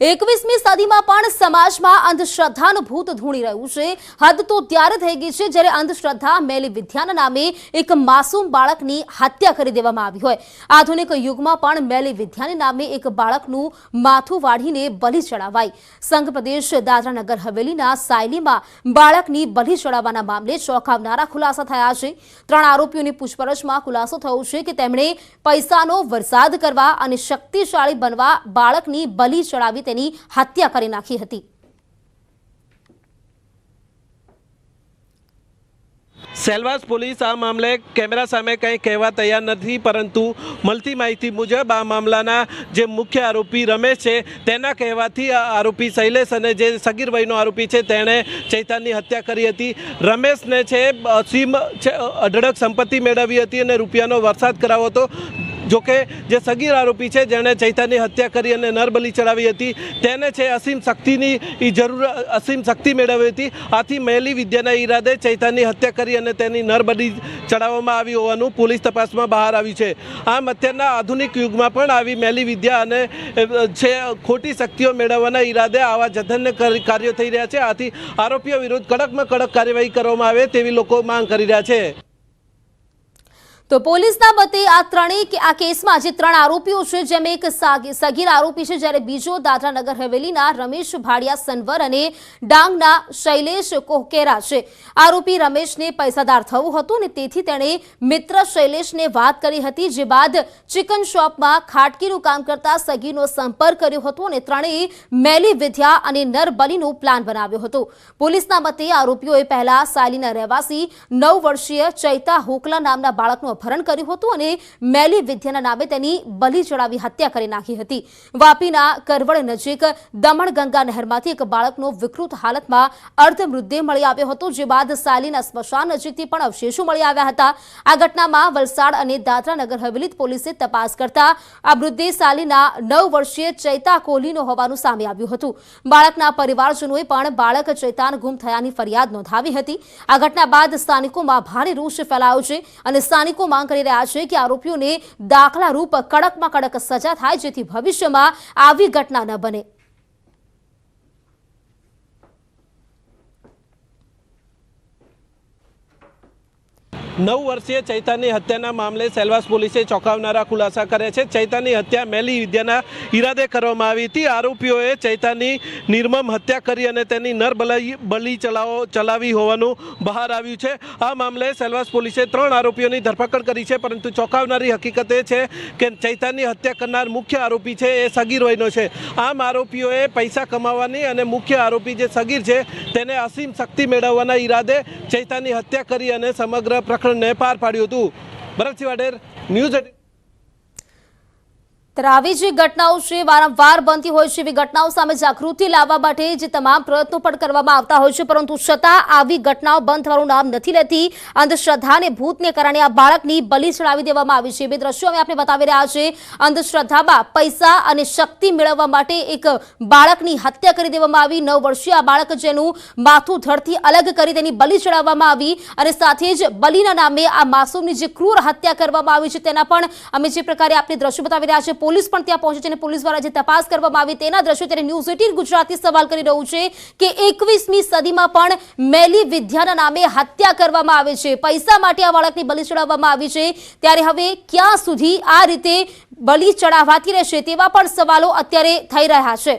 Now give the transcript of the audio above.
એકવીસમી સદીમાં પણ સમાજમાં અંધશ્રદ્ધાનું ભૂત ધૂણી રહ્યું છે। હદ તો ત્યારે થઈ ગઈ છે જ્યારે અંધશ્રદ્ધા મેલી વિદ્યાના નામે એક માસૂમ બાળકની હત્યા કરી દેવામાં આવી હોય। આધુનિક યુગમાં પણ મેલી વિદ્યાના નામે એક બાળકનું માથું વાઢીને બલિ ચડાવાય। સંઘ પ્રદેશ દાદરા નગર હવેલીના સાયલીમાં બાળકની બલિ ચડાવવાના મામલે ચોંકાવનારા ખુલાસા થયા છે। 3 આરોપીઓની પૂછપરછમાં ખુલાસો થયો છે કે તેમણે પૈસાનો વરસાદ કરવા અને શક્તિશાળી બનવા બાળકની બલિ ચડાવી તેની હત્યા કરી નાખી હતી। સેલવાસ પોલીસ આ મામલે કેમેરા સામે કંઈ કહેવા તૈયાર નથી, પરંતુ મળતી માહિતી મુજબ આ મામલાના જે મુખ્ય આરોપી રમેશ છે તેના કહેવાથી આ આરોપી શૈલેષ અને જે સગીર વયનો આરોપી છે તેણે ચૈતનની હત્યા કરી હતી। રમેશને છે અસીમ અઢળક સંપત્તિ મેળવી હતી અને રૂપિયાનો વરસાદ કરાવ્યો હતો। જોકે જે સગીર આરોપી છે જેણે ચૈતનની હત્યા કરી અને નરબલી ચડાવી હતી તેને છે અસીમ શક્તિ મેળવી હતી। આથી મેલી વિદ્યાના ઈરાદે ચૈતનની હત્યા કરી અને તેની નરબલી ચડાવવામાં આવી હોવાનું પોલીસ તપાસમાં બહાર આવ્યું છે। આમ અત્યારના આધુનિક યુગમાં પણ આવી મેલી વિદ્યા અને છે ખોટી શક્તિઓ મેળવવાના ઈરાદે આવા જધન્ય કાર્યો થઈ રહ્યા છે। આથી આરોપીઓ વિરુદ્ધ કડકમાં કડક કાર્યવાહી કરવામાં આવે તેવી લોકો માંગ કરી રહ્યા છે। તો પોલીસના મતે આ કેસમાં જે 3 આરોપીઓ છે જેમાં એક સગીર આરોપી છે જ્યારે બીજો દાદરા નગર હવેલીના રમેશ ભાડિયા સનવર અને ડાંગના શૈલેષ કોહકેરા છે। આરોપી રમેશને પૈસાદાર થવું હતું અને તેથી તેણે મિત્ર શૈલેષને વાત કરી હતી, જે બાદ ચિકન શોપમાં ખાટકીનું કામ કરતા સગીરનો સંપર્ક કર્યો હતો અને ત્રણેય મેલી વિદ્યા અને નરબલીનો પ્લાન બનાવ્યો હતો। પોલીસના મતે આરોપીઓએ પહેલા સાયલીના રહેવાસી 9 વર્ષીય ચૈતા હોકલા નામના બાળકનો अपहरण કર્યું હતું અને મેલી વિદ્યાના નામે તેની બલિ ચડાવી હત્યા કરી નાખી હતી। વાપીના કરવડ નજીક દમણગંગા નહેરમાંથી એક બાળકનો વિકૃત હાલતમાં અર્ધ મૃતદેહ મળી આવ્યો હતો, જે બાદ સાયલીના સ્મશાન નજીકથી પણ અવશેષો મળી આવ્યા હતા। આ ઘટનામાં વલસાડ અને દાદરા નગર હવેલી પોલીસે તપાસ કરતા આ મૃતદેહ સાયલીના 9 વર્ષીય ચૈતા કોહલીનો હોવાનું સામે આવ્યું હતું। બાળકના પરિવારજનોએ પણ બાળક ચૈતાન ગુમ થયાની ફરિયાદ નોંધાવી હતી। આ ઘટના બાદ સ્થાનિકોમાં ભારે રોષ ફેલાયો છે અને સ્થાનિકો માંગ કરી રહ્યા છે કે આરોપીઓને દાખલા રૂપ કડકમાં કડક સજા થાય, જેથી ભવિષ્યમાં આવી ઘટના ન બને। 9 વર્ષીય ચૈતનની હત્યાના મામલે સેલવાસ પોલીસે ચોંકાવનારા ખુલાસા કર્યા છે। ચૈતનની હત્યા મેલી વિદ્યાના ઈરાદે કરવામાં આવી હતી। આરોપીઓએ ચૈતનની નિર્મમ હત્યા કરી અને તેની નરબલી ચલાવી હોવાનું બહાર આવ્યું છે। આ મામલે સેલવાસ પોલીસે 3 આરોપીઓની ધરપકડ કરી છે, પરંતુ ચોંકાવનારી હકીકત એ છે કે ચૈતનની હત્યા કરનાર મુખ્ય આરોપી છે એ સગીર વયનો છે। આમ આરોપીઓએ પૈસા કમાવાની અને મુખ્ય આરોપી જે સગીર છે તેને અસીમ શક્તિ મેળવવાના ઈરાદે ચૈતનની હત્યા કરી અને સમગ્ર પ્રકરણને પાર પાડ્યું હતું। ભરતસિંહ વાડેર, ન્યૂઝ 18। આવી જે ઘટનાઓ છે વારંવાર બનતી હોય છે, એવી ઘટનાઓ સામે જાગૃતિ લાવવા માટે જે તમામ પ્રયત્નો પણ કરવામાં આવતા હોય છે, પરંતુ છતાં આવી ઘટનાઓ બંધ થવાનું નામ નથી લેતી। અંધશ્રદ્ધા અને ભૂતને કારણે આ બાળકની બલિ ચડાવી દેવામાં આવી છે। બે દ્રશ્યો અમે આપણે બતાવી રહ્યા છે। અંધશ્રદ્ધામાં પૈસા અને શક્તિ મેળવવા માટે એક બાળકની હત્યા કરી દેવામાં આવી। 9 વર્ષીય આ બાળક જેનું માથું ધડથી અલગ કરી તેની બલિ ચડાવવામાં આવી અને સાથે જ બલિના નામે આ માસૂમની જે ક્રૂર હત્યા કરવામાં આવી છે તેના પણ અમે જે પ્રકારે આપણે દ્રશ્યો બતાવી રહ્યા છે। પોલીસ પણ ત્યાં પહોંચી છે અને પોલીસ દ્વારા જે તપાસ કરવામાં આવી તેના દ્રશ્યો ત્યારે ન્યૂઝ 18 ગુજરાતી સવાલ કરી રહ્યું છે કે 21મી સદીમાં પણ મેલી વિદ્યાના નામે હત્યા કરવામાં આવે છે, પૈસા માટે આ બાળકની બલિ ચડાવવામાં આવી છે, ત્યારે હવે ક્યાં સુધી આ રીતે બલિ ચડાવાતી રહેશે તેવા પણ સવાલો અત્યારે થઈ રહ્યા છે।